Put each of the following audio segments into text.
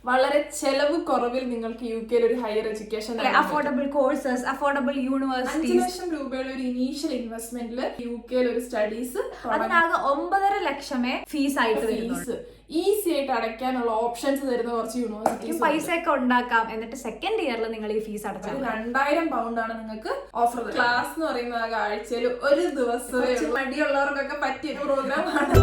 വളരെ ചെലവ് കുറവിൽ നിങ്ങൾക്ക് യുകെയിൽ ഒരു higher education affordable courses, affordable universities. 5 ലക്ഷം രൂപയുടെ ഒരു ഇനീഷ്യൽ ഇൻവെസ്റ്റ്മെന്റിൽ യുകെയിൽ ഒരു സ്റ്റഡീസ് അതിനാകെ 9.5 ലക്ഷമേ ഫീസ് ആയിട്ട് വരുന്നുള്ളൂ. ഈസി ആയിട്ട് അടയ്ക്കാനുള്ള ഓപ്ഷൻസ് തരുന്ന കുറച്ച് യൂണിവേഴ്സിറ്റീസ് പൈസ ഒക്കെ ഉണ്ടാക്കാം. എന്നിട്ട് സെക്കൻഡ് ഇയറിൽ നിങ്ങൾ ഈ ഫീസ് അടച്ചാൽ 2000 പൗണ്ടാണ് നിങ്ങൾക്ക് ഓഫർ. ക്ലാസ് എന്ന് പറയുന്നത് ആഴ്ചയിൽ ഒരു ദിവസമേ മടിയുള്ളവർക്കൊക്കെ പറ്റിയൊരു പ്രോഗ്രാമാണ്.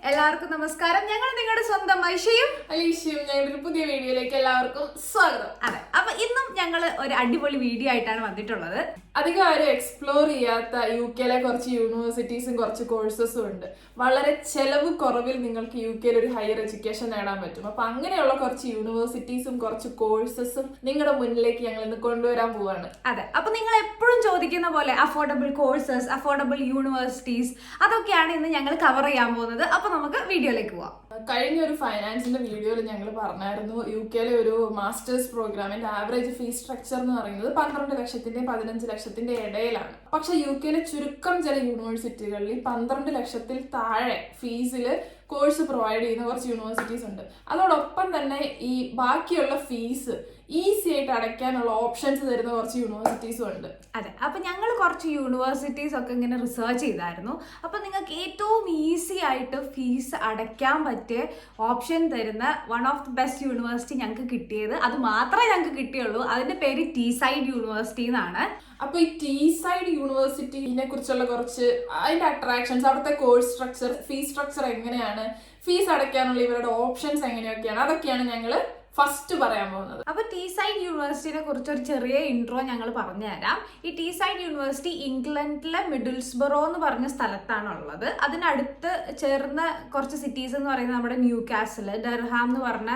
എല്ലാവർക്കും നമസ്കാരം. ഞങ്ങൾ നിങ്ങളുടെ സ്വന്തം ഐഷയും അലീഷയും ഞങ്ങളുടെ ഒരു പുതിയ വീഡിയോയിലേക്ക് എല്ലാവർക്കും സ്വാഗതം. അതെ, അപ്പൊ ഇന്നും ഞങ്ങൾ ഒരു അടിപൊളി വീഡിയോ ആയിട്ടാണ് വന്നിട്ടുള്ളത്. അധികം ആരും എക്സ്പ്ലോർ ചെയ്യാത്ത യുകെയിലെ കുറച്ച് യൂണിവേഴ്സിറ്റീസും കുറച്ച് കോഴ്സസും ഉണ്ട്. വളരെ ചെലവ് കുറവിൽ നിങ്ങൾക്ക് യുകെയിൽ ഒരു ഹയർ എഡ്യൂക്കേഷൻ നേടാൻ പറ്റും. അപ്പൊ അങ്ങനെയുള്ള കുറച്ച് യൂണിവേഴ്സിറ്റീസും കുറച്ച് കോഴ്സസും നിങ്ങളുടെ മുന്നിലേക്ക് ഞങ്ങൾ ഇന്ന് കൊണ്ടുവരാൻ പോവാണ്. അതെ, അപ്പൊ നിങ്ങൾ എപ്പോഴും ചോദിക്കുന്ന പോലെ അഫോർഡബിൾ കോഴ്സസ്, അഫോർഡബിൾ യൂണിവേഴ്സിറ്റീസ്, അതൊക്കെയാണ് ഇന്ന് ഞങ്ങൾ കവർ ചെയ്യാൻ പോകുന്നത്. അപ്പൊ നമുക്ക് വീഡിയോയിലേക്ക് പോവാം. കഴിഞ്ഞ ഒരു ഫൈനാൻസിന്റെ വീഡിയോയിൽ ഞങ്ങൾ പറഞ്ഞായിരുന്നു യുകെയിലെ ഒരു മാസ്റ്റേഴ്സ് പ്രോഗ്രാമിന്റെ ആവറേജ് ഫീസ് സ്ട്രക്ചർ എന്ന് പറയുന്നത് 12 ലക്ഷത്തിന്റെയും 15 ലക്ഷത്തിന്റെ ഇടയിലാണ്. പക്ഷെ യുകെയിലെ ചുരുക്കം ചില യൂണിവേഴ്സിറ്റികളിൽ 12 ലക്ഷത്തിൽ താഴെ ഫീസിൽ കോഴ്സ് പ്രൊവൈഡ് ചെയ്യുന്ന കുറച്ച് യൂണിവേഴ്സിറ്റീസ് ഉണ്ട്. അതോടൊപ്പം തന്നെ ഈ ബാക്കിയുള്ള ഫീസ് ഈസി ആയിട്ട് അടയ്ക്കാനുള്ള ഓപ്ഷൻസ് തരുന്ന കുറച്ച് യൂണിവേഴ്സിറ്റീസും ഉണ്ട്. അതെ, അപ്പൊ ഞങ്ങൾ കുറച്ച് യൂണിവേഴ്സിറ്റീസ് ഒക്കെ ഇങ്ങനെ റിസർച്ച് ചെയ്തായിരുന്നു. അപ്പൊ നിങ്ങൾക്ക് ഏറ്റവും ഈസി ആയിട്ട് ഫീസ് അടയ്ക്കാൻ പറ്റിയ ഓപ്ഷൻ തരുന്ന one of the best university ഞങ്ങൾക്ക് കിട്ടിയത്, അത് മാത്രമേ ഞങ്ങൾക്ക് കിട്ടിയുള്ളൂ. അതിന്റെ പേര് ടീസൈഡ് യൂണിവേഴ്സിറ്റി എന്നാണ്. അപ്പൊ ഈ ടീസൈഡ് യൂണിവേഴ്സിറ്റിനെ കുറിച്ചുള്ള കുറച്ച് അതിന്റെ അട്രാക്ഷൻസ്, അവിടുത്തെ കോഴ്സ് സ്ട്രക്ചർ, ഫീസ് സ്ട്രക്ചർ എങ്ങനെയാണ്, ഫീസ് അടയ്ക്കാനുള്ള ഇവരുടെ ഓപ്ഷൻസ് എങ്ങനെയൊക്കെയാണ്, അതൊക്കെയാണ് ഞങ്ങൾ ഫസ്റ്റ് പറയാൻ പോകുന്നത്. അപ്പൊ ടീസൈഡ് യൂണിവേഴ്സിറ്റിനെ കുറിച്ച് ഒരു ചെറിയ ഇൻട്രോ ഞങ്ങൾ പറഞ്ഞുതരാം. ഈ ടീസൈഡ് യൂണിവേഴ്സിറ്റി ഇംഗ്ലണ്ടിലെ മിഡിൽസ്ബറോ എന്ന് പറഞ്ഞ സ്ഥലത്താണ് ഉള്ളത്. അതിനടുത്ത് ചേർന്ന കുറച്ച് സിറ്റീസ് എന്ന് പറയുന്നത് നമ്മുടെ ന്യൂ കാസിൽ, ഡർഹാം എന്ന് പറഞ്ഞ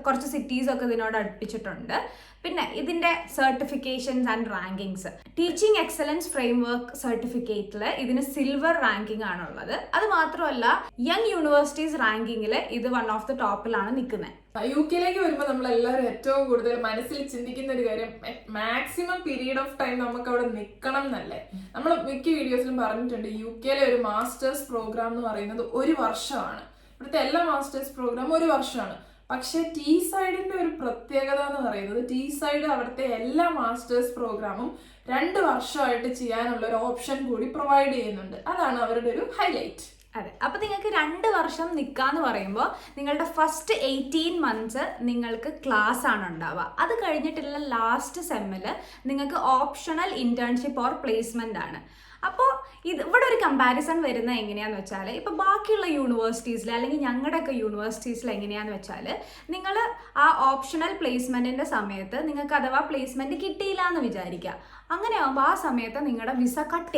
കുറച്ച് സിറ്റീസ് ഒക്കെ ഇതിനോട് അടുപ്പിച്ചിട്ടുണ്ട്. പിന്നെ ഇതിന്റെ certifications and rankings, teaching excellence framework സർട്ടിഫിക്കറ്റിൽ ഇതിന് സിൽവർ റാങ്കിങ് ആണുള്ളത്. അത് മാത്രമല്ല യങ് യൂണിവേഴ്സിറ്റീസ് റാങ്കിങ്ങിൽ ഇത് വൺ ഓഫ് ദി ടോപ്പിലാണ് നിൽക്കുന്നത്. യുകെയിലേക്ക് വരുമ്പോൾ നമ്മളെല്ലാവരും ഏറ്റവും കൂടുതൽ മനസ്സിൽ ചിന്തിക്കുന്ന ഒരു കാര്യം മാക്സിമം പീരീഡ് ഓഫ് ടൈം നമുക്ക് അവിടെ നിൽക്കണം എന്നല്ലേ. നമ്മൾ മിക്ക വീഡിയോസിലും പറഞ്ഞിട്ടുണ്ട് യുകെയിലെ ഒരു മാസ്റ്റേഴ്സ് പ്രോഗ്രാം എന്ന് പറയുന്നത് 1 വർഷമാണ്. ഇവിടുത്തെ എല്ലാ മാസ്റ്റേഴ്സ് പ്രോഗ്രാം 1 വർഷമാണ്. പക്ഷെ ടീസൈഡിന്റെ ഒരു പ്രത്യേകത എന്ന് പറയുന്നത് ടീസൈഡ് അവിടുത്തെ എല്ലാ മാസ്റ്റേഴ്സ് പ്രോഗ്രാമും 2 വർഷമായിട്ട് ചെയ്യാനുള്ള ഒരു ഓപ്ഷൻ കൂടി പ്രൊവൈഡ് ചെയ്യുന്നുണ്ട്. അതാണ് അവരുടെ ഒരു ഹൈലൈറ്റ്. അതെ, അപ്പൊ നിങ്ങൾക്ക് 2 വർഷം നിൽക്കാന്ന് പറയുമ്പോൾ നിങ്ങളുടെ ഫസ്റ്റ് 18 മന്ത്സ് നിങ്ങൾക്ക് ക്ലാസ് ആണ് ഉണ്ടാവുക. അത് കഴിഞ്ഞിട്ടുള്ള ലാസ്റ്റ് സെമ്മില് നിങ്ങൾക്ക് ഓപ്ഷണൽ ഇന്റേൺഷിപ്പ് ഓർ പ്ലേസ്മെന്റ് ആണ്. അപ്പോൾ ഇവിടെ ഒരു കമ്പാരിസൺ വരുന്നത് എങ്ങനെയാന്ന് വെച്ചാൽ, ഇപ്പൊ ബാക്കിയുള്ള യൂണിവേഴ്സിറ്റീസിൽ അല്ലെങ്കിൽ ഞങ്ങളുടെയൊക്കെ യൂണിവേഴ്സിറ്റീസിൽ എങ്ങനെയാന്ന് വെച്ചാൽ, നിങ്ങൾ ആ ഓപ്ഷണൽ പ്ലേസ്മെന്റിന്റെ സമയത്ത് നിങ്ങൾക്ക് അഥവാ പ്ലേസ്മെന്റ് കിട്ടിയില്ല എന്ന് വിചാരിക്കുക. അങ്ങനെ ആകുമ്പോൾ ആ സമയത്ത് നിങ്ങളുടെ വിസ കട്ട്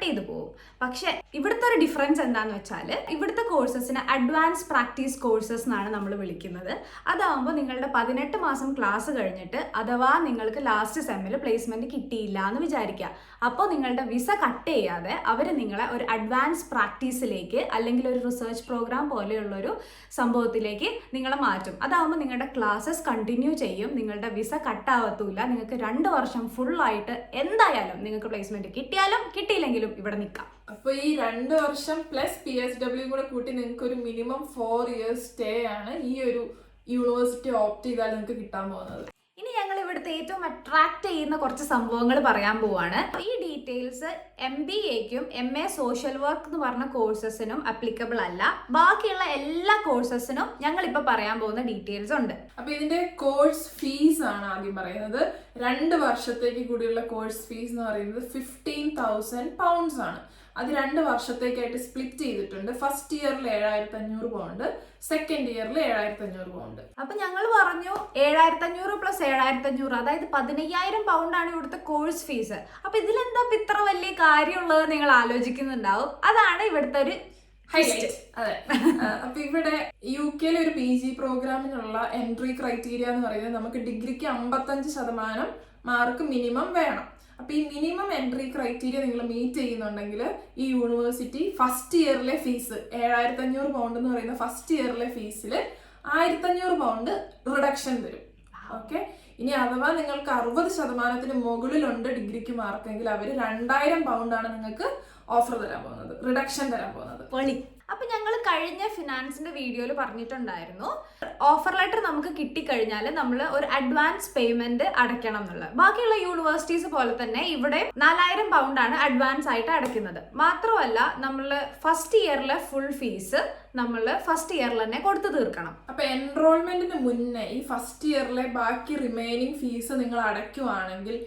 ചെയ്തു പോകും. പക്ഷെ ഇവിടുത്തെ ഒരു ഡിഫറൻസ് എന്താണെന്ന് വെച്ചാൽ, ഇവിടുത്തെ കോഴ്സസിന് അഡ്വാൻസ് പ്രാക്ടീസ് കോഴ്സസ് എന്നാണ് നമ്മൾ വിളിക്കുന്നത്. അതാകുമ്പോൾ നിങ്ങളുടെ 18 മാസം ക്ലാസ് കഴിഞ്ഞിട്ട് അഥവാ നിങ്ങൾക്ക് ലാസ്റ്റ് സെമ്മിൽ പ്ലേസ്മെന്റ് കിട്ടിയില്ല എന്ന് വിചാരിക്കുക. അപ്പോൾ നിങ്ങളുടെ വിസ കട്ട് ചെയ്യാതെ അവർ നിങ്ങളെ ഒരു അഡ്വാൻസ് പ്രാക്ടീസിലേക്ക് അല്ലെങ്കിൽ ഒരു റിസർച്ച് പ്രോഗ്രാം പോലെയുള്ളൊരു സംഭവത്തിലേക്ക് നിങ്ങളെ മാറ്റും. അതാകുമ്പോൾ നിങ്ങളുടെ ക്ലാസ്സസ് കണ്ടിന്യൂ ചെയ്യും, നിങ്ങളുടെ വിസ കട്ടാവത്തൂല. നിങ്ങൾക്ക് 2 വർഷം ഫുള്ളായിട്ട് എന്തായാലും നിങ്ങൾക്ക് പ്ലേസ്മെന്റ് കിട്ടിയാലും കിട്ടിയില്ലെങ്കിലും ഇവിടെ നിൽക്കാം. അപ്പൊ ഈ 2 വർഷം പ്ലസ് PSW കൂടെ കൂട്ടി നിങ്ങൾക്ക് ഒരു മിനിമം 4 ഇയേഴ്സ് സ്റ്റേ ആണ് ഈ ഒരു യൂണിവേഴ്സിറ്റി ഓപ്റ്റ് ചെയ്താൽ നിങ്ങൾക്ക് കിട്ടാൻ പോകുന്നത്. ഇനി ഞങ്ങൾ ഇവിടുത്തെ ഏറ്റവും അട്രാക്ട് ചെയ്യുന്ന കുറച്ച് സംഭവങ്ങൾ പറയാൻ പോവാണ്. ഈ ഡീറ്റെയിൽസ് MBAക്കും MA സോഷ്യൽ വർക്ക് എന്ന് പറഞ്ഞ കോഴ്സസിനും അപ്ലിക്കബിൾ അല്ല. ബാക്കിയുള്ള എല്ലാ കോഴ്സസിനും ഞങ്ങൾ ഇപ്പൊ പറയാൻ പോകുന്ന ഡീറ്റെയിൽസ് ഉണ്ട്. അപ്പൊ ഇതിന്റെ കോഴ്സ് ഫീസ് ആണ് ആദ്യം പറയുന്നത്. 2 വർഷത്തേക്ക് കൂടിയുള്ള കോഴ്സ് ഫീസ് എന്ന് പറയുന്നത് 15,000 pounds ആണ്. അത് 2 വർഷത്തേക്കായിട്ട് സ്പ്ലിറ്റ് ചെയ്തിട്ടുണ്ട്. ഫസ്റ്റ് ഇയറിൽ 7,500 പൗണ്ട്, സെക്കൻഡ് ഇയറിൽ 7,500 പൗണ്ട്. അപ്പൊ ഞങ്ങൾ പറഞ്ഞു 7,500 പ്ലസ് 7,500, അതായത് 15,000 പൗണ്ടാണ് ഇവിടുത്തെ കോഴ്സ് ഫീസ്. അപ്പൊ ഇതിലെന്താ ഇത്ര വലിയ കാര്യമുള്ളത് നിങ്ങൾ ആലോചിക്കുന്നുണ്ടാവും. അതാണ് ഇവിടുത്തെ ഒരു ഹൈലൈറ്റ്. അതെ, അപ്പൊ ഇവിടെ യുകെയിലെ ഒരു PG പ്രോഗ്രാമിനുള്ള എൻട്രി ക്രൈറ്റീരിയ എന്ന് പറയുന്നത് നമുക്ക് ഡിഗ്രിക്ക് 55% മാർക്ക് മിനിമം വേണം. അപ്പൊ ഈ മിനിമം എൻട്രി ക്രൈറ്റീരിയ നിങ്ങൾ മീറ്റ് ചെയ്യുന്നുണ്ടെങ്കിൽ ഈ യൂണിവേഴ്സിറ്റി ഫസ്റ്റ് ഇയറിലെ ഫീസ് 7,500 പൗണ്ട് എന്ന് പറയുന്ന ഫസ്റ്റ് ഇയറിലെ ഫീസിൽ 1,500 പൗണ്ട് റിഡക്ഷൻ തരും. ഓക്കെ, ഇനി അഥവാ നിങ്ങൾക്ക് 60% മുകളിലുണ്ട് ഡിഗ്രിക്ക് മാർക്കെങ്കിൽ അവർ 2,000 പൗണ്ടാണ് നിങ്ങൾക്ക് ഓഫർ തരാൻ പോകുന്നത്, റിഡക്ഷൻ തരാൻ പോകുന്നത്. അപ്പൊ ഞങ്ങൾ കഴിഞ്ഞ ഫിനാൻസിന്റെ വീഡിയോയിൽ പറഞ്ഞിട്ടുണ്ടായിരുന്നു ഓഫർ ലെറ്റർ നമുക്ക് കിട്ടിക്കഴിഞ്ഞാൽ നമ്മൾ ഒരു അഡ്വാൻസ് പേയ്മെന്റ് അടയ്ക്കണം എന്നുള്ളത്. ബാക്കിയുള്ള യൂണിവേഴ്സിറ്റീസ് പോലെ തന്നെ ഇവിടെ 4000 പൗണ്ടാണ് അഡ്വാൻസ് ആയിട്ട് അടയ്ക്കുന്നത്. മാത്രമല്ല നമ്മൾ ഫസ്റ്റ് ഇയറിലെ ഫുൾ ഫീസ് നമ്മൾ ഫസ്റ്റ് ഇയറിൽ തന്നെ കൊടുത്തു തീർക്കണം. അപ്പൊ എൻറോൾമെന്റിന് മുന്നേ ഈ ഫസ്റ്റ് ഇയറിലെ ബാക്കി റിമൈനിങ് ഫീസ് നിങ്ങൾ അടയ്ക്കുവാണെങ്കിൽ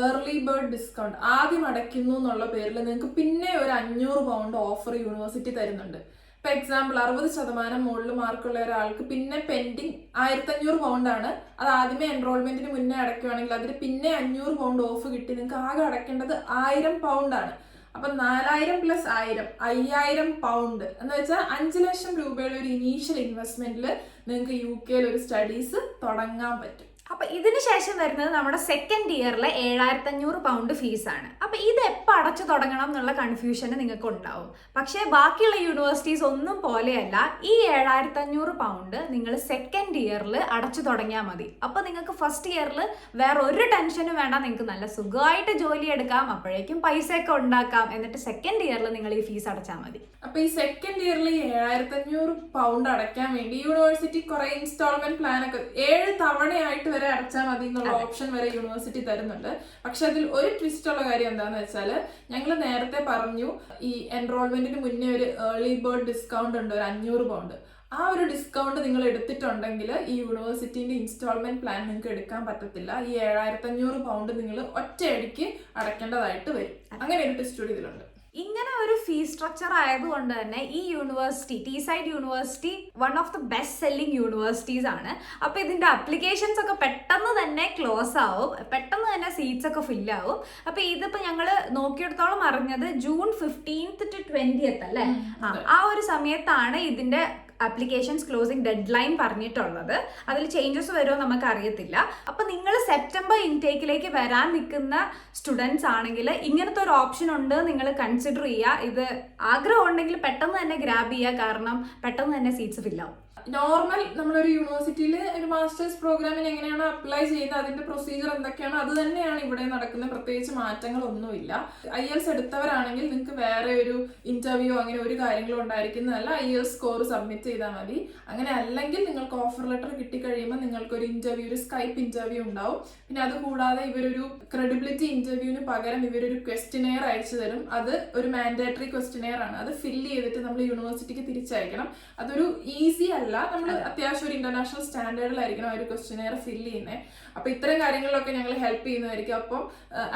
ഏർലി ബേർഡ് ഡിസ്കൗണ്ട് ആദ്യം അടയ്ക്കുന്നു എന്നുള്ള പേരിൽ നിങ്ങൾക്ക് പിന്നെ ഒരു 500 പൗണ്ട് ഓഫർ യൂണിവേഴ്സിറ്റി തരുന്നുണ്ട്. ഇപ്പൊ എക്സാമ്പിൾ 60% മുകളിൽ മാർക്കുള്ള ഒരാൾക്ക് പിന്നെ പെൻഡിങ് 1500 പൗണ്ടാണ്. അത് ആദ്യമേ എൻറോൾമെന്റിന് മുന്നേ അടയ്ക്കുവാണെങ്കിൽ അതിന് പിന്നെ 500 പൗണ്ട് ഓഫ് കിട്ടി നിങ്ങൾക്ക് ആകെ അടയ്ക്കേണ്ടത് 1000 പൗണ്ടാണ്. അപ്പൊ 4000 + 1000 5000 പൗണ്ട് എന്ന് വെച്ചാൽ 5 ലക്ഷം രൂപയുടെ ഒരു ഇനീഷ്യൽ ഇൻവെസ്റ്റ്മെന്റിൽ നിങ്ങൾക്ക് UK ഒരു സ്റ്റഡീസ് തുടങ്ങാൻ പറ്റും. അപ്പൊ ഇതിന് ശേഷം വരുന്നത് നമ്മുടെ സെക്കൻഡ് ഇയറിലെ 7500 പൗണ്ട് ഫീസാണ്. അപ്പൊ ഇത് എപ്പോൾ അടച്ചു തുടങ്ങണം എന്നുള്ള കൺഫ്യൂഷന് നിങ്ങൾക്ക് ഉണ്ടാവും. പക്ഷേ ബാക്കിയുള്ള യൂണിവേഴ്സിറ്റീസ് ഒന്നും പോലെയല്ല. ഈ 7500 പൗണ്ട് നിങ്ങൾ സെക്കൻഡ് ഇയറിൽ അടച്ചു തുടങ്ങിയാൽ മതി. അപ്പൊ നിങ്ങൾക്ക് ഫസ്റ്റ് ഇയറിൽ വേറെ ഒരു ടെൻഷനും വേണ്ട, നിങ്ങൾക്ക് നല്ല സുഖമായിട്ട് ജോലി എടുക്കാം, അപ്പോഴേക്കും പൈസയൊക്കെ ഉണ്ടാക്കാം. എന്നിട്ട് സെക്കൻഡ് ഇയറിൽ നിങ്ങൾ ഈ ഫീസ് അടച്ചാൽ മതി. അപ്പൊ ഈ സെക്കൻഡ് ഇയറിൽ 7500 പൗണ്ട് അടയ്ക്കാൻ വേണ്ടി യൂണിവേഴ്സിറ്റി കുറെ ഇൻസ്റ്റാൾമെന്റ് പ്ലാൻ ഒക്കെ 7 തവണയായിട്ട് വരെ അടച്ചാൽ മതി എന്നുള്ള ഓപ്ഷൻ വരെ യൂണിവേഴ്സിറ്റി തരുന്നുണ്ട്. പക്ഷെ അതിൽ ഒരു ട്വിസ്റ്റ് ഉള്ള കാര്യം എന്താണെന്ന് വെച്ചാൽ ഞങ്ങൾ നേരത്തെ പറഞ്ഞു ഈ എൻറോൾമെന്റിന് മുന്നേ ഒരു ഏർലി ബേർഡ് ഡിസ്കൗണ്ട് ഉണ്ട്, ഒരു 500 പൗണ്ട്. ആ ഒരു ഡിസ്കൗണ്ട് നിങ്ങൾ എടുത്തിട്ടുണ്ടെങ്കിൽ ഈ യൂണിവേഴ്സിറ്റിന്റെ ഇൻസ്റ്റാൾമെന്റ് പ്ലാൻ നിങ്ങൾക്ക് എടുക്കാൻ പറ്റത്തില്ല. ഈ 7500 പൗണ്ട് നിങ്ങൾ ഒറ്റയടിക്ക് അടയ്ക്കേണ്ടതായിട്ട് വരും. അങ്ങനെ ഒരു ട്വിസ്റ്റ് കൂടി ഇതിലുണ്ട്. ഇങ്ങനെ ഒരു ഫീസ് സ്ട്രക്ചർ ആയതുകൊണ്ട് തന്നെ ഈ university ടീസൈഡ് university one of the best selling universities ആണ്. അപ്പോൾ ഇതിൻ്റെ അപ്ലിക്കേഷൻസ് ഒക്കെ പെട്ടെന്ന് തന്നെ ക്ലോസ് ആവും, പെട്ടെന്ന് തന്നെ സീറ്റ്സ് ഒക്കെ ഫില്ല് ആവും. അപ്പോൾ ഇതിപ്പോൾ ഞങ്ങൾ നോക്കിയെടുത്തോളം അറിഞ്ഞത് ജൂൺ 15th to 20th അല്ലേ, ആ ഒരു സമയത്താണ് ഇതിൻ്റെ അപ്ലിക്കേഷൻസ് ക്ലോസിംഗ് ഡെഡ് ലൈൻ പറഞ്ഞിട്ടുള്ളത്. അതിൽ ചേഞ്ചസ് വരുമോ നമുക്ക് അറിയത്തില്ല. അപ്പോൾ നിങ്ങൾ സെപ്റ്റംബർ ഇൻടേക്കിലേക്ക് വരാൻ നിൽക്കുന്ന സ്റ്റുഡൻസ് ആണെങ്കിൽ ഇങ്ങനത്തെ ഒരു ഓപ്ഷൻ ഉണ്ട്, നിങ്ങൾ കൺസിഡർ ചെയ്യുക. ഇത് ആഗ്രഹം ഉണ്ടെങ്കിൽ പെട്ടെന്ന് തന്നെ ഗ്രാബ് ചെയ്യുക, കാരണം പെട്ടെന്ന് തന്നെ സീറ്റ്സ് ഫില്ലാവും. നോർമൽ നമ്മളൊരു യൂണിവേഴ്സിറ്റിയിൽ ഒരു മാസ്റ്റേഴ്സ് പ്രോഗ്രാമിന് എങ്ങനെയാണ് അപ്ലൈ ചെയ്യുന്നത്, അതിന്റെ പ്രൊസീജിയർ എന്തൊക്കെയാണോ അത് തന്നെയാണ് ഇവിടെ നടക്കുന്നത്. പ്രത്യേകിച്ച് മാറ്റങ്ങളൊന്നുമില്ല. IELTS എടുത്തവരാണെങ്കിൽ നിങ്ങൾക്ക് വേറെ ഒരു ഇന്റർവ്യൂ അങ്ങനെ ഒരു കാര്യങ്ങളും ഉണ്ടായിരിക്കുന്നതല്ല. IELTS സ്കോർ സബ്മിറ്റ് ചെയ്താൽ മതി. അങ്ങനെ അല്ലെങ്കിൽ നിങ്ങൾക്ക് ഓഫർ ലെറ്റർ കിട്ടിക്കഴിയുമ്പോൾ നിങ്ങൾക്ക് ഒരു ഇന്റർവ്യൂ, ഒരു സ്കൈപ്പ് ഇന്റർവ്യൂ ഉണ്ടാവും. പിന്നെ അത് കൂടാതെ ഇവരൊരു ക്രെഡിബിലിറ്റി ഇന്റർവ്യൂവിന് പകരം ഇവരൊരു ക്വസ്റ്റിനെയർ അയച്ചു തരും. അത് ഒരു മാൻഡേറ്ററി ക്വസ്റ്റിനെയർ ആണ്. അത് ഫില്ല് ചെയ്തിട്ട് നമ്മൾ യൂണിവേഴ്സിറ്റിക്ക് തിരിച്ചയക്കണം. അതൊരു ഈസി അല്ല, നമ്മൾ അത്യാവശ്യം ഒരു ഇന്റർനാഷണൽ സ്റ്റാൻഡേർഡിലായിരിക്കണം ആ ഒരു ക്വസ്റ്റിനെയർ ഫില്ല് ചെയ്യുന്നത്. അപ്പൊ ഇത്തരം കാര്യങ്ങളിലൊക്കെ ഞങ്ങൾ ഹെൽപ്പ് ചെയ്യുന്നതായിരിക്കും. അപ്പം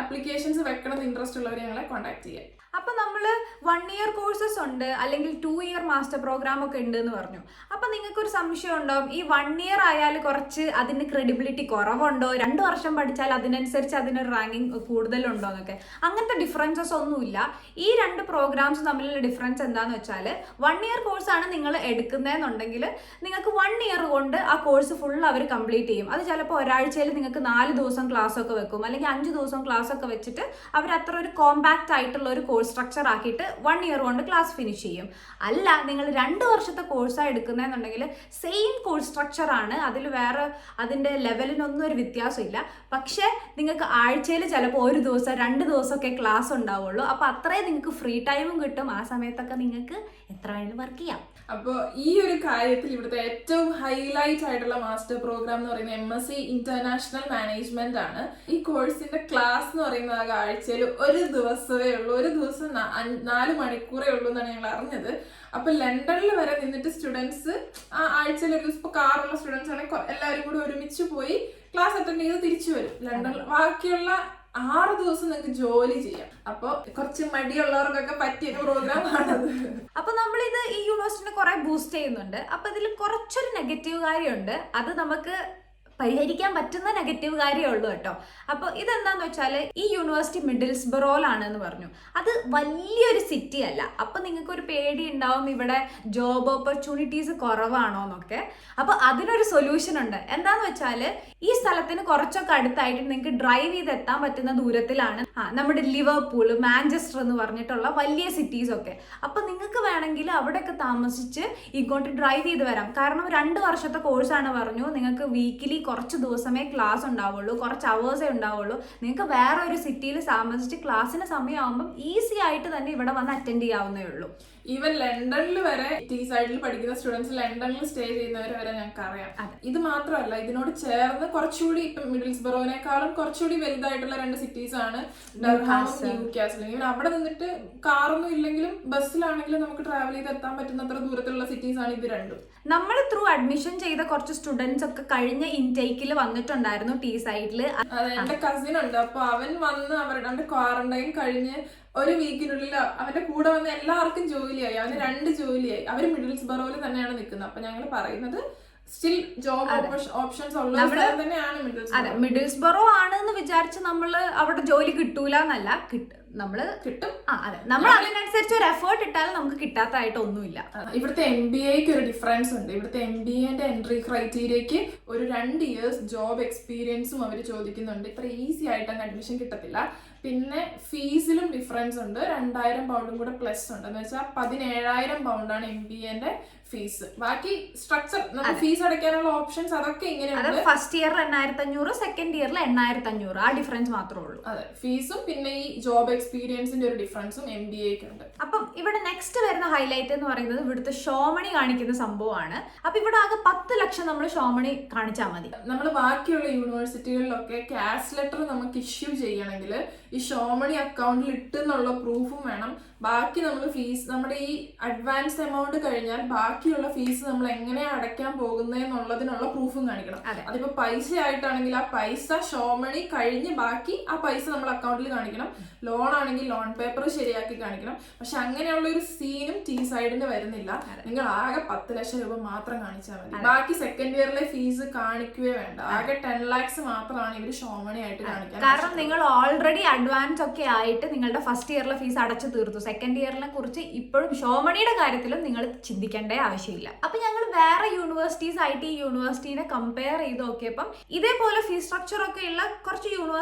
അപ്ലിക്കേഷൻസ് വെക്കണം ഇൻട്രസ്റ്റ് ഉള്ളവർ ഞങ്ങളെ കോൺടാക്ട് ചെയ്യാം. അപ്പം നമ്മൾ 1 year കോഴ്സസ് ഉണ്ട്, അല്ലെങ്കിൽ 2 year മാസ്റ്റർ പ്രോഗ്രാം ഒക്കെ ഉണ്ട് എന്ന് പറഞ്ഞു. അപ്പം നിങ്ങൾക്കൊരു സംശയം ഉണ്ടാവും, ഈ 1 year ആയാൽ കുറച്ച് അതിന് ക്രെഡിബിലിറ്റി കുറവുണ്ടോ, 2 വർഷം പഠിച്ചാൽ അതിനനുസരിച്ച് അതിനൊരു റാങ്കിങ് കൂടുതലുണ്ടോ എന്നൊക്കെ. അങ്ങനത്തെ ഡിഫറൻസസ് ഒന്നുമില്ല. ഈ 2 പ്രോഗ്രാംസ് തമ്മിലുള്ള ഡിഫറൻസ് എന്താണെന്ന് വെച്ചാൽ 1 year കോഴ്സാണ് നിങ്ങൾ എടുക്കുന്നതെന്നുണ്ടെങ്കിൽ നിങ്ങൾക്ക് 1 year കൊണ്ട് ആ കോഴ്സ് ഫുൾ അവർ കംപ്ലീറ്റ് ചെയ്യും. അത് ചിലപ്പോൾ ഒരാഴ്ചയിൽ നിങ്ങൾക്ക് 4 ദിവസം ക്ലാസ് ഒക്കെ വെക്കും, അല്ലെങ്കിൽ 5 ദിവസം ക്ലാസ് ഒക്കെ വെച്ചിട്ട് അവർ അത്ര ഒരു കോമ്പാക്റ്റ് ആയിട്ടുള്ള ഒരു കോഴ്സ് സ്ട്രക്ചർ ആക്കിയിട്ട് 1 year കൊണ്ട് ക്ലാസ് ഫിനിഷ് ചെയ്യും. അല്ല, നിങ്ങൾ 2 വർഷത്തെ കോഴ്സാണ് എടുക്കുന്നതെന്നുണ്ടെങ്കിൽ സെയിം കോഴ്സ് സ്ട്രക്ചർ ആണ്, അതിൽ വേറെ അതിൻ്റെ ലെവലിനൊന്നും ഒരു വ്യത്യാസമില്ല. പക്ഷേ നിങ്ങൾക്ക് ആഴ്ചയിൽ ചിലപ്പോൾ 1 ദിവസം 2 ദിവസമൊക്കെ ക്ലാസ് ഉണ്ടാവുള്ളൂ. അപ്പോൾ അത്രയും നിങ്ങൾക്ക് ഫ്രീ ടൈമും കിട്ടും. ആ സമയത്തൊക്കെ നിങ്ങൾക്ക് എത്ര വേണമെങ്കിലും വർക്ക് ചെയ്യാം. അപ്പോൾ ഈ ഒരു കാര്യത്തിൽ ഇവിടുത്തെ ഏറ്റവും ഹൈലൈറ്റ് ആയിട്ടുള്ള മാസ്റ്റർ പ്രോഗ്രാം എന്ന് പറയുന്നത് MSc ഇന്റർനാഷണൽ മാനേജ്മെന്റ് ആണ്. ഈ കോഴ്സിന്റെ ക്ലാസ് എന്ന് പറയുന്നത് ആഴ്ചയിൽ 1 ദിവസമേ ഉള്ളൂ. 1 ദിവസം 4 മണിക്കൂറേ ഉള്ളൂ എന്നാണ് ഞങ്ങൾ അറിഞ്ഞത്. അപ്പൊ ലണ്ടനിൽ വരെ നിന്നിട്ട് സ്റ്റുഡൻസ് ആ ആഴ്ചയിൽ ഒരു ദിവസം, ഇപ്പൊ കാറുള്ള സ്റ്റുഡൻസ് ആണെങ്കിൽ എല്ലാവരും കൂടി ഒരുമിച്ച് പോയി ക്ലാസ് അറ്റൻഡ് ചെയ്ത് തിരിച്ചു വരും ലണ്ടനിൽ. ബാക്കിയുള്ള 6 ദിവസം നിങ്ങൾക്ക് ജോലി ചെയ്യാം. അപ്പൊ കുറച്ച് മടിയുള്ളവർക്കൊക്കെ പറ്റിയൊരു പ്രോഗ്രാം ആണത്. അപ്പൊ നമ്മളിത് ഈ യൂണിവേഴ്സിറ്റിനെ കുറെ ബൂസ്റ്റ് ചെയ്യുന്നുണ്ട്. അപ്പൊ ഇതിൽ കുറച്ചൊരു നെഗറ്റീവ് കാര്യമുണ്ട്. അത് നമുക്ക് പരിഹരിക്കാൻ പറ്റുന്ന നെഗറ്റീവ് കാര്യമേ ഉള്ളൂ കേട്ടോ. അപ്പോൾ ഇതെന്താന്ന് വെച്ചാൽ ഈ യൂണിവേഴ്സിറ്റി മിഡിൽസ്ബറോയിലാണെന്ന് പറഞ്ഞു. അത് വലിയൊരു സിറ്റി അല്ല. അപ്പോൾ നിങ്ങൾക്കൊരു പേടി ഉണ്ടാവും ഇവിടെ ജോബ് ഓപ്പർച്യൂണിറ്റീസ് കുറവാണോ എന്നൊക്കെ. അപ്പോൾ അതിനൊരു സൊല്യൂഷൻ ഉണ്ട്. എന്താന്ന് വെച്ചാൽ ഈ സ്ഥലത്തിന് കുറച്ചൊക്കെ അടുത്തായിട്ട് നിങ്ങൾക്ക് ഡ്രൈവ് ചെയ്ത് എത്താൻ പറ്റുന്ന ദൂരത്തിലാണ് നമ്മുടെ ലിവർപൂൾ, മാഞ്ചസ്റ്റർ എന്ന് പറഞ്ഞിട്ടുള്ള വലിയ സിറ്റീസ് ഒക്കെ. അപ്പോൾ നിങ്ങൾക്ക് വേണമെങ്കിൽ അവിടെയൊക്കെ താമസിച്ച് ഇങ്ങോട്ട് ഡ്രൈവ് ചെയ്ത് വരാം. കാരണം 2 വർഷത്തെ കോഴ്സാണ് പറഞ്ഞു. നിങ്ങൾക്ക് വീക്കിലി കുറച്ച് ദിവസമേ ക്ലാസ് ഉണ്ടാവുള്ളൂ, കുറച്ച് അവേഴ്സേ ഉണ്ടാവുള്ളൂ. നിങ്ങൾക്ക് വേറെ ഒരു സിറ്റിയിൽ താമസിച്ച് ക്ലാസ്സിന് സമയമാകുമ്പം ഈസി ആയിട്ട് തന്നെ ഇവിടെ വന്ന് അറ്റൻഡ് ചെയ്യാവുന്നേ ഉള്ളൂ. ഈവൻ ലണ്ടനിൽ വരെ ടീ സൈഡിൽ പഠിക്കുന്ന സ്റ്റുഡൻസ് ലണ്ടനിൽ സ്റ്റേ ചെയ്യുന്നവർ വരെ ഞങ്ങൾക്ക് അറിയാം. ഇത് മാത്രമല്ല, ഇതിനോട് ചേർന്ന് കുറച്ചുകൂടി ഇപ്പം മിഡിൽസ്ബറോനേക്കാളും കുറച്ചുകൂടി വലുതായിട്ടുള്ള 2 സിറ്റീസ് ആണ് ഡർഹാമും ന്യൂകാസിലും. ഈവൻ അവിടെ നിന്നിട്ട് കാറൊന്നും ഇല്ലെങ്കിലും ബസ്സിലാണെങ്കിലും നമുക്ക് ട്രാവൽ ചെയ്ത് എത്താൻ പറ്റുന്നത്ര ദൂരത്തിലുള്ള സിറ്റീസ് ആണ് ഇത് രണ്ടും. നമ്മൾ ത്രൂ അഡ്മിഷൻ ചെയ്ത കുറച്ച് സ്റ്റുഡൻസ് ഒക്കെ കഴിഞ്ഞ ഇൻടേക്കിൽ വന്നിട്ടുണ്ടായിരുന്നു ടീ സൈഡിൽ. അതെ, എന്റെ കസിൻ ഉണ്ട്. അപ്പൊ അവൻ വന്ന് അവരുടെ ക്വാറന്റൈൻ കഴിഞ്ഞ് ഒരു വീക്കിനുള്ളിൽ അവന്റെ കൂടെ വന്ന് എല്ലാവർക്കും ജോലിയായി. അവന് 2 ജോലിയായി. അവര് മിഡിൽസ്ബറോയിൽ തന്നെയാണ് നിൽക്കുന്നത്. അപ്പൊ ഞങ്ങൾ പറയുന്നത് സ്റ്റിൽ ജോബ് ഓപ്ഷൻസ് ഉള്ള തന്നെയാണ് അതെ, മിഡിൽസ്ബറോ ആണെന്ന് വിചാരിച്ച് നമ്മള് അവിടെ ജോലി കിട്ടൂല എന്നല്ല, നമ്മള് കിട്ടും. അതെ, നമ്മൾ അതിനനുസരിച്ച് ഒരു എഫേർട്ട് ഇട്ടാലും നമുക്ക് കിട്ടാത്തതായിട്ട് ഒന്നുമില്ല. ഇവിടുത്തെ MBAക്ക് ഒരു ഡിഫറൻസ് ഉണ്ട്. ഇവിടുത്തെ MBAന്റെ എൻട്രി ക്രൈറ്റീരിയക്ക് ഒരു 2 ഇയേഴ്സ് ജോബ് എക്സ്പീരിയൻസും അവർ ചോദിക്കുന്നുണ്ട്. ഇത്ര ഈസി ആയിട്ട് അങ്ങ് അഡ്മിഷൻ കിട്ടത്തില്ല. പിന്നെ ഫീസിലും ഡിഫറൻസ് ഉണ്ട്. 2000 പൗണ്ടും കൂടെ പ്ലസ് ഉണ്ട്. എന്ന് വെച്ചാൽ 17,000 പൗണ്ടാണ് MBAന്റെ ഫീസ്. ബാക്കി സ്ട്രക്ചർ നമുക്ക് ഫീസ് അടയ്ക്കാനുള്ള ഓപ്ഷൻസ് അതൊക്കെ ഇങ്ങനെയുണ്ട്. ഫസ്റ്റ് ഇയറിൽ 8,500, സെക്കൻഡ് ഇയറിൽ 8,500. ആ ഡിഫറൻസ് മാത്രമേ ഉള്ളൂ. അതെ, ഫീസും പിന്നെ ഈ ജോബ് എക്സ്പീരിയൻസിന്റെ ഒരു ഡിഫറൻസും MBAക്ക് ഉണ്ട്. അപ്പം ഇവിടെ നെക്സ്റ്റ് വരുന്ന ഹൈലൈറ്റ് എന്ന് പറയുന്നത് ഇവിടുത്തെ ഷോമണി കാണിക്കുന്ന സംഭവമാണ്. അപ്പൊ ഇവിടെ ആകെ 10 ലക്ഷം നമ്മൾ ഷോമണി കാണിച്ചാൽ മതി. നമ്മൾ ബാക്കിയുള്ള യൂണിവേഴ്സിറ്റികളിലൊക്കെ ക്യാഷ് ലെറ്റർ നമുക്ക് ഇഷ്യൂ ചെയ്യണമെങ്കിൽ ഈ ഷോമണി അക്കൗണ്ടിൽ ഇട്ടെന്നുള്ള പ്രൂഫും വേണം. ബാക്കി നമ്മൾ ഫീസ്, നമ്മുടെ ഈ അഡ്വാൻസ് എമൗണ്ട് കഴിഞ്ഞാൽ ബാക്കിയുള്ള ഫീസ് നമ്മൾ എങ്ങനെയാണ് അടയ്ക്കാൻ പോകുന്നതെന്നുള്ളതിനുള്ള പ്രൂഫും കാണിക്കണം. അതിപ്പോ പൈസ ആയിട്ടാണെങ്കിൽ ആ പൈസ ഷോമണി കഴിഞ്ഞ് ബാക്കി ആ പൈസ നമ്മൾ അക്കൗണ്ടിൽ കാണിക്കണം. ലോൺ ആണെങ്കിൽ ലോൺ പേപ്പർ ശരിയാക്കി കാണിക്കണം. പക്ഷെ അങ്ങനെയുള്ള ഒരു സീനും ടീ സൈഡിന് വരുന്നില്ല. നിങ്ങൾ ആകെ 10 ലക്ഷം രൂപ മാത്രം കാണിച്ചാൽ മതി. ബാക്കി സെക്കൻഡ് ഇയറിലെ ഫീസ് കാണിക്കുകയോ വേണ്ട. ആകെ 10 lakhs മാത്രമാണ് ഇവര് ഷോമണി ആയിട്ട് കാണിക്കാൻ. കാരണം നിങ്ങൾ ഓൾറെഡി അഡ്വാൻസ് ഒക്കെ ആയിട്ട് നിങ്ങളുടെ ഫസ്റ്റ് ഇയറിലെ ഫീസ് അടച്ചു തീർത്തു. സെക്കൻഡ് ഇയറിനെ കുറിച്ച് ഇപ്പോഴും ഷോമണിയുടെ കാര്യത്തിലും നിങ്ങൾ ചിന്തിക്കേണ്ട ആവശ്യമില്ല. അപ്പൊ ഞങ്ങൾ വേറെ യൂണിവേഴ്സിറ്റീസ് IT യൂണിവേഴ്സിറ്റീനെ കമ്പയർ ചെയ്ത് നോക്കിയപ്പം ഇതേപോലെ ഫീസ് സ്ട്രക്ചർ ഒക്കെ ഉള്ള കുറച്ച്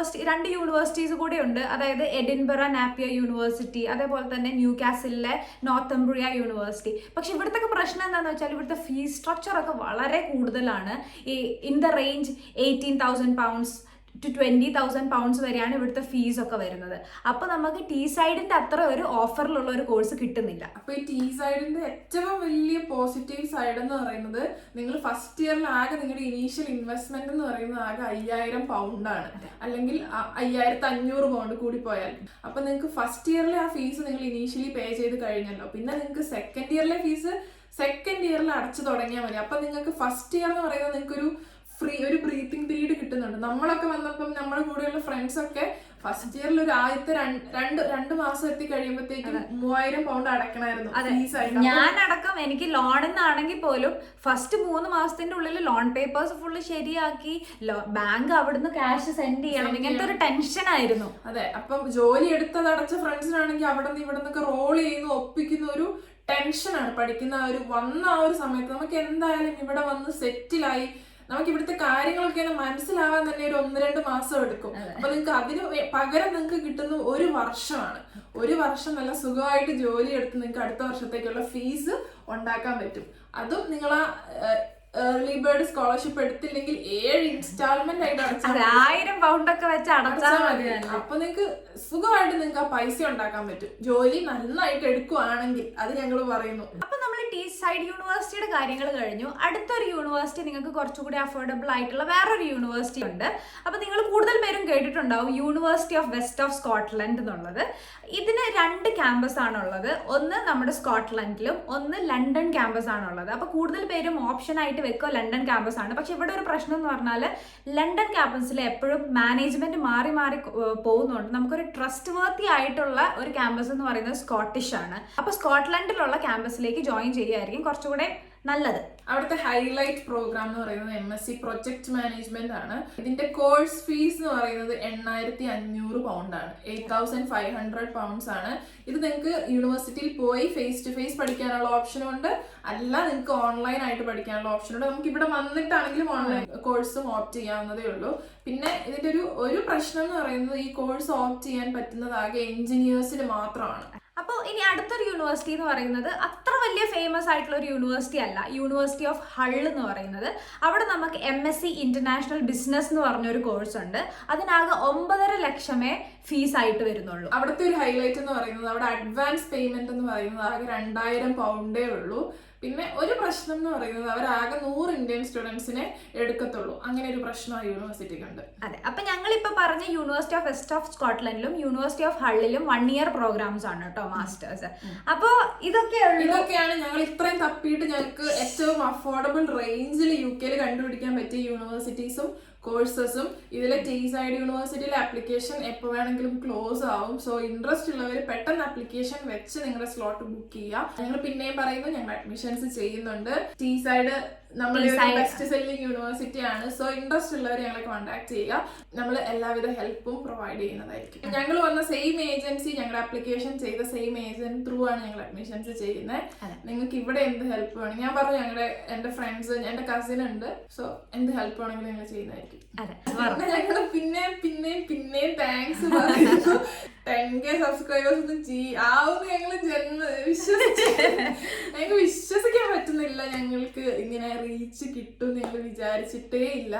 2 യൂണിവേഴ്സിറ്റീസ് കൂടെ ഉണ്ട്. അതായത് എഡിൻബറ നാപ്പിയർ യൂണിവേഴ്സിറ്റി, അതേപോലെ തന്നെ ന്യൂകാസിലെ നോർത്തംബ്രിയ യൂണിവേഴ്സിറ്റി. പക്ഷെ ഇവിടുത്തെ പ്രശ്നം എന്താണെന്ന് വെച്ചാൽ ഇവിടുത്തെ ഫീസ് സ്ട്രക്ചർ ഒക്കെ വളരെ കൂടുതലാണ്. In the range 18,000 pounds to 20,000 pounds വരെയാണ് ഇവിടുത്തെ ഫീസ് ഒക്കെ വരുന്നത്. അപ്പൊ നമുക്ക് ടീ സൈഡിന്റെ അത്ര ഒരു ഓഫറിലുള്ള ഒരു കോഴ്സ് കിട്ടുന്നില്ല. അപ്പൊ ഈ ടീ സൈഡിന്റെ ഏറ്റവും വലിയ പോസിറ്റീവ് സൈഡ് എന്ന് പറയുന്നത്, നിങ്ങൾ ഫസ്റ്റ് ഇയറിൽ ആകെ നിങ്ങളുടെ ഇനീഷ്യൽ ഇൻവെസ്റ്റ്മെന്റ് എന്ന് പറയുന്നത് ആകെ 5,000 പൗണ്ടാണ്, അല്ലെങ്കിൽ 5,500 പൗണ്ട് കൂടി പോയാൽ. അപ്പൊ നിങ്ങൾക്ക് ഫസ്റ്റ് ഇയറിലെ ആ ഫീസ് നിങ്ങൾ ഇനീഷ്യലി പേ ചെയ്ത് കഴിഞ്ഞല്ലോ. പിന്നെ നിങ്ങൾക്ക് സെക്കൻഡ് ഇയറിലെ ഫീസ് സെക്കൻഡ് ഇയറിൽ അടച്ചു തുടങ്ങിയാൽ മതി. അപ്പൊ നിങ്ങൾക്ക് ഫസ്റ്റ് ഇയർ എന്ന് പറയുന്നത് നിങ്ങൾക്ക് ഒരു ബ്രീത്തിങ് പീരീഡ് കിട്ടുന്നുണ്ട്. നമ്മളൊക്കെ വന്നപ്പം നമ്മുടെ കൂടെയുള്ള ഫ്രണ്ട്സ് ഒക്കെ ഫസ്റ്റ് ഇയറിൽ ഒരു ആദ്യത്തെ 2 മാസം എത്തി കഴിയുമ്പോഴത്തേക്കും 3,000 പൗണ്ട് അടക്കണമായിരുന്നു. ഞാനടക്കം എനിക്ക് ലോണെന്നാണെങ്കിൽ പോലും ഫസ്റ്റ് 3 മാസത്തിന്റെ ഉള്ളിൽ ലോൺ പേപ്പേഴ്സ് ഫുള്ള് ശരിയാക്കി ബാങ്ക് അവിടുന്ന് ക്യാഷ് സെൻഡ് ചെയ്യണം. ഇങ്ങനത്തെ ഒരു ടെൻഷൻ ആയിരുന്നു. അതെ, അപ്പം ജോലി എടുത്തത് അടച്ച ഫ്രണ്ട്സിനാണെങ്കിൽ അവിടെ നിന്ന് ഇവിടെ നിന്നൊക്കെ റോൾ ചെയ്യുന്നു, ഒപ്പിക്കുന്ന ഒരു ടെൻഷനാണ്. പഠിക്കുന്ന ആ ഒരു സമയത്ത് നമുക്ക് എന്തായാലും ഇവിടെ വന്ന് സെറ്റിലായി നമുക്ക് ഇവിടുത്തെ കാര്യങ്ങളൊക്കെ മനസ്സിലാവാൻ തന്നെ ഒരു 1-2 മാസം എടുക്കും. അപ്പൊ നിങ്ങൾക്ക് അതിന് പകരം നിങ്ങൾക്ക് കിട്ടുന്ന 1 വർഷമാണ്. 1 വർഷം നല്ല സുഖമായിട്ട് ജോലി എടുത്ത് നിങ്ങൾക്ക് അടുത്ത വർഷത്തേക്കുള്ള ഫീസ് ഉണ്ടാക്കാൻ പറ്റും. അതും നിങ്ങൾ ഏർലി ബേർഡ് സ്കോളർഷിപ്പ് എടുത്തില്ലെങ്കിൽ 7 ഇൻസ്റ്റാൾമെന്റ് ആയിട്ട് അടച്ചാൽ 1,000 പൗണ്ട് ഒക്കെ വെച്ച് അടച്ചാൽ മതി. അപ്പൊ നിങ്ങൾക്ക് സുഖമായിട്ട് നിങ്ങൾക്ക് ആ പൈസ ഉണ്ടാക്കാൻ പറ്റും, ജോലി നന്നായിട്ട് എടുക്കുവാണെങ്കിൽ. അത് ഞങ്ങൾ പറയുന്നു. അപ്പൊ നമ്മൾ ടീ സൈഡ് യൂണിവേഴ്സിറ്റിയുടെ കാര്യങ്ങൾ കഴിഞ്ഞു. അടുത്തൊരു യൂണിവേഴ്സിറ്റി നിങ്ങൾക്ക് കുറച്ചുകൂടി അഫോർഡബിൾ ആയിട്ടുള്ള വേറൊരു യൂണിവേഴ്സിറ്റി ഉണ്ട്. അപ്പൊ നിങ്ങൾ കൂടുതൽ പേരും കേട്ടിട്ടുണ്ടാവും university of west of Scotland എന്നുള്ളത്. ഇതിന് 2 ക്യാമ്പസ് ആണുള്ളത്. ഒന്ന് നമ്മുടെ സ്കോട്ട്ലൻഡിലും ഒന്ന് ലണ്ടൻ ക്യാമ്പസ് ആണുള്ളത്. അപ്പൊ കൂടുതൽ പേരും ഓപ്ഷൻ ആയിട്ട് വെക്കുക ലണ്ടൻ ക്യാമ്പസ് ആണ്. പക്ഷെ ഇവിടെ ഒരു പ്രശ്നം എന്ന് പറഞ്ഞാൽ ലണ്ടൻ ക്യാമ്പസിൽ എപ്പോഴും മാനേജ്മെന്റ് മാറി പോകുന്നുണ്ട്. നമുക്കൊരു ട്രസ്റ്റ് വർത്തി ആയിട്ടുള്ള ഒരു ക്യാമ്പസ് എന്ന് പറയുന്നത് സ്കോട്ടിഷ് ആണ്. അപ്പൊ സ്കോട്ട്ലൻഡിലുള്ള ക്യാമ്പസിലേക്ക് ജോയിൻ ചെയ്യുകയായിരിക്കും കുറച്ചുകൂടെ നല്ലത്. അവിടുത്തെ ഹൈലൈറ്റ് പ്രോഗ്രാം എന്ന് പറയുന്നത് MSc പ്രൊജക്ട് മാനേജ്മെന്റ് ആണ്. ഇതിന്റെ കോഴ്സ് ഫീസ് എന്ന് പറയുന്നത് 8,500 പൗണ്ടാണ്, 8,500 pounds ആണ്. ഇത് നിങ്ങൾക്ക് യൂണിവേഴ്സിറ്റിയിൽ പോയി ഫേസ് ടു ഫേസ് പഠിക്കാനുള്ള ഓപ്ഷനും ഉണ്ട്, അല്ല നിങ്ങൾക്ക് ഓൺലൈൻ ആയിട്ട് പഠിക്കാനുള്ള ഓപ്ഷനുണ്ട്. നമുക്ക് ഇവിടെ വന്നിട്ടാണെങ്കിലും ഓൺലൈൻ കോഴ്സും ഓപ്റ്റ് ചെയ്യാവുന്നതേ ഉള്ളൂ. പിന്നെ ഇതിന്റെ ഒരു പ്രശ്നം എന്ന് പറയുന്നത് ഈ കോഴ്സ് ഓപ്റ്റ് ചെയ്യാൻ പറ്റുന്നത് ആകെ എഞ്ചിനീയേഴ്സിന് മാത്രമാണ്. അപ്പോൾ ഇനി അടുത്തൊരു യൂണിവേഴ്സിറ്റി എന്ന് പറയുന്നത് അത്ര വലിയ ഫേമസ് ആയിട്ടുള്ള ഒരു യൂണിവേഴ്സിറ്റി അല്ല, യൂണിവേഴ്സിറ്റി ഓഫ് ഹൾ എന്ന് പറയുന്നത്. അവിടെ നമുക്ക് MSc ഇന്റർനാഷണൽ ബിസിനസ് എന്ന് പറഞ്ഞൊരു കോഴ്സ് ഉണ്ട്. അതിനാകെ 9.5 ലക്ഷമേ ഫീസ് ആയിട്ട് വരുന്നുള്ളൂ. അവിടുത്തെ ഒരു ഹൈലൈറ്റ് എന്ന് പറയുന്നത് അവിടെ അഡ്വാൻസ് പേയ്മെന്റ് എന്ന് പറയുന്നത് ആകെ 2000 പൗണ്ടേ ഉള്ളൂ. പിന്നെ ഒരു പ്രശ്നം എന്ന് പറയുന്നത് അവരാകെ 100 ഇന്ത്യൻ സ്റ്റുഡൻസിനെ എടുക്കത്തുള്ളൂ. അങ്ങനെ ഒരു പ്രശ്നം യൂണിവേഴ്സിറ്റിക്കുണ്ട്. അതെ, അപ്പൊ ഞങ്ങളിപ്പോ പറഞ്ഞ യൂണിവേഴ്സിറ്റി ഓഫ് വെസ്റ്റ് ഓഫ് സ്കോട്ട്ലൻഡിലും യൂണിവേഴ്സിറ്റി ഓഫ് ഹള്ളിലും 1 ഇയർ പ്രോഗ്രാംസ് ആണ് കേട്ടോ മാസ്റ്റേഴ്സ്. അപ്പൊ ഇതൊക്കെയാണ് ഞങ്ങൾ ഇത്രയും തപ്പിയിട്ട് ഞങ്ങൾക്ക് ഏറ്റവും അഫോർഡബിൾ റേഞ്ചിൽ UK കണ്ടുപിടിക്കാൻ പറ്റിയ യൂണിവേഴ്സിറ്റീസും കോഴ്സസും. ഇതിലെ ടീസൈഡ് യൂണിവേഴ്സിറ്റിയിലെ ആപ്ലിക്കേഷൻ എപ്പോൾ വേണമെങ്കിലും ക്ലോസ് ആവും. സോ ഇൻട്രസ്റ്റ് ഉള്ളവർ പെട്ടെന്ന് ആപ്ലിക്കേഷൻ വെച്ച് നിങ്ങളുടെ സ്ലോട്ട് ബുക്ക് ചെയ്യുക. ഞങ്ങൾ പിന്നെയും പറയുന്നു, ഞങ്ങൾ അഡ്മിഷൻസ് ചെയ്യുന്നുണ്ട്. ടീസൈഡ് നമ്മുടെ ബെസ്റ്റ് സെല്ലിംഗ് യൂണിവേഴ്സിറ്റി ആണ്. സോ ഇൻട്രസ്റ്റ് ഉള്ളവർ ഞങ്ങളെ കോൺടാക്ട് ചെയ്യുക. നമ്മൾ എല്ലാവിധ ഹെൽപ്പും പ്രൊവൈഡ് ചെയ്യുന്നതായിരിക്കും. ഞങ്ങൾ വന്ന സെയിം ഏജൻസി, ഞങ്ങളുടെ ആപ്ലിക്കേഷൻ ചെയ്ത സെയിം ഏജന്റ് ത്രൂ ആണ് ഞങ്ങൾ അഡ്മിഷൻസ് ചെയ്യുന്നത്. നിങ്ങൾക്ക് ഇവിടെ എന്ത് ഹെൽപ്പ് വേണം, ഞാൻ പറഞ്ഞു എന്റെ ഫ്രണ്ട്സ്, എന്റെ കസിൻ ഉണ്ട്. സോ എന്ത് ഹെൽപ്പ് വേണമെങ്കിലും ഞങ്ങൾ ചെയ്യുന്നതായിരിക്കും. ഞങ്ങള് പിന്നെയും താങ്ക്സ് പറയുന്നു. 10K സബ്സ്ക്രൈബേഴ്സ് ഒന്നും ഞങ്ങള് ഞങ്ങൾക്ക് വിശ്വസിക്കാൻ പറ്റുന്നില്ല. ഞങ്ങൾക്ക് ഇങ്ങനെ റീച്ച് കിട്ടും ഞങ്ങൾ വിചാരിച്ചിട്ടേ ഇല്ല.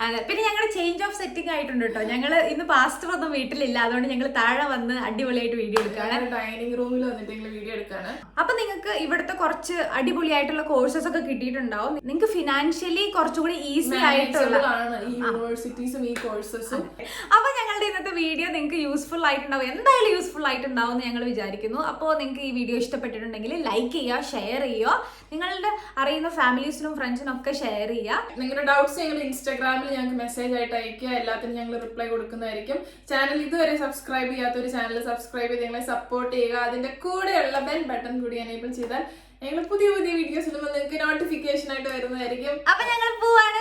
അതെ, പിന്നെ ഞങ്ങളുടെ ചേഞ്ച് ഓഫ് സെറ്റിംഗ് ആയിട്ടുണ്ട് കേട്ടോ. ഞങ്ങള് ഇന്ന് പാസ്റ്റർ ഒന്നും വീട്ടിലില്ല, അതുകൊണ്ട് ഞങ്ങൾ താഴെ വന്ന് അടിപൊളിയായിട്ട് വീഡിയോ എടുക്കുകയാണ്. ഡൈനിങ് റൂമിൽ വന്നിട്ട് ഞങ്ങൾ വീഡിയോ എടുക്കാണ്. അപ്പൊ നിങ്ങൾക്ക് ഇവിടുത്തെ കുറച്ച് അടിപൊളിയായിട്ടുള്ള കോഴ്സസ് ഒക്കെ കിട്ടിയിട്ടുണ്ടാവും. നിങ്ങൾക്ക് ഫിനാൻഷ്യലി കുറച്ചുകൂടി ഈസി ആയിട്ടുള്ള ഈ യൂണിവേഴ്സിറ്റീസും ഈ കോഴ്സസും. അപ്പൊ ഞങ്ങളുടെ ഇന്നത്തെ വീഡിയോ നിങ്ങൾക്ക് യൂസ്ഫുൾ ആയിട്ടുണ്ടാവും, എന്തായാലും യൂസ്ഫുൾ ആയിട്ടുണ്ടാവും എന്ന് ഞങ്ങൾ വിചാരിക്കുന്നു. അപ്പോൾ നിങ്ങൾക്ക് ഈ വീഡിയോ ഇഷ്ടപ്പെട്ടിട്ടുണ്ടെങ്കിൽ ലൈക്ക് ചെയ്യുക, ഷെയർ ചെയ്യുക, നിങ്ങളുടെ അറിയുന്ന ഫാമിലീസിനും ഫ്രണ്ട്സിനും ഒക്കെ ഷെയർ ചെയ്യുക. നിങ്ങളുടെ ഡൗട്ട്സ് ഞങ്ങൾ ഇൻസ്റ്റാഗ്രാമിൽ ഞങ്ങൾക്ക് മെസ്സേജ് ആയിട്ട് അയക്കുക. എല്ലാത്തിനും ഞങ്ങൾ റിപ്ലൈ കൊടുക്കുന്നതായിരിക്കും. ചാനൽ ഇതുവരെ സബ്സ്ക്രൈബ് ചെയ്യാത്തൊരു ചാനൽ സബ്സ്ക്രൈബ് ചെയ്ത് ഞങ്ങളെ സപ്പോർട്ട് ചെയ്യുക. അതിന്റെ കൂടെയുള്ള ബെൽ ബട്ടൺ കൂടി എനേബിൾ ചെയ്താൽ ഞങ്ങൾ പുതിയ വീഡിയോസ് നിങ്ങൾക്ക് നോട്ടിഫിക്കേഷൻ ആയിട്ട് വരുന്നതായിരിക്കും. അപ്പൊ ഞങ്ങൾ പോവാണ്.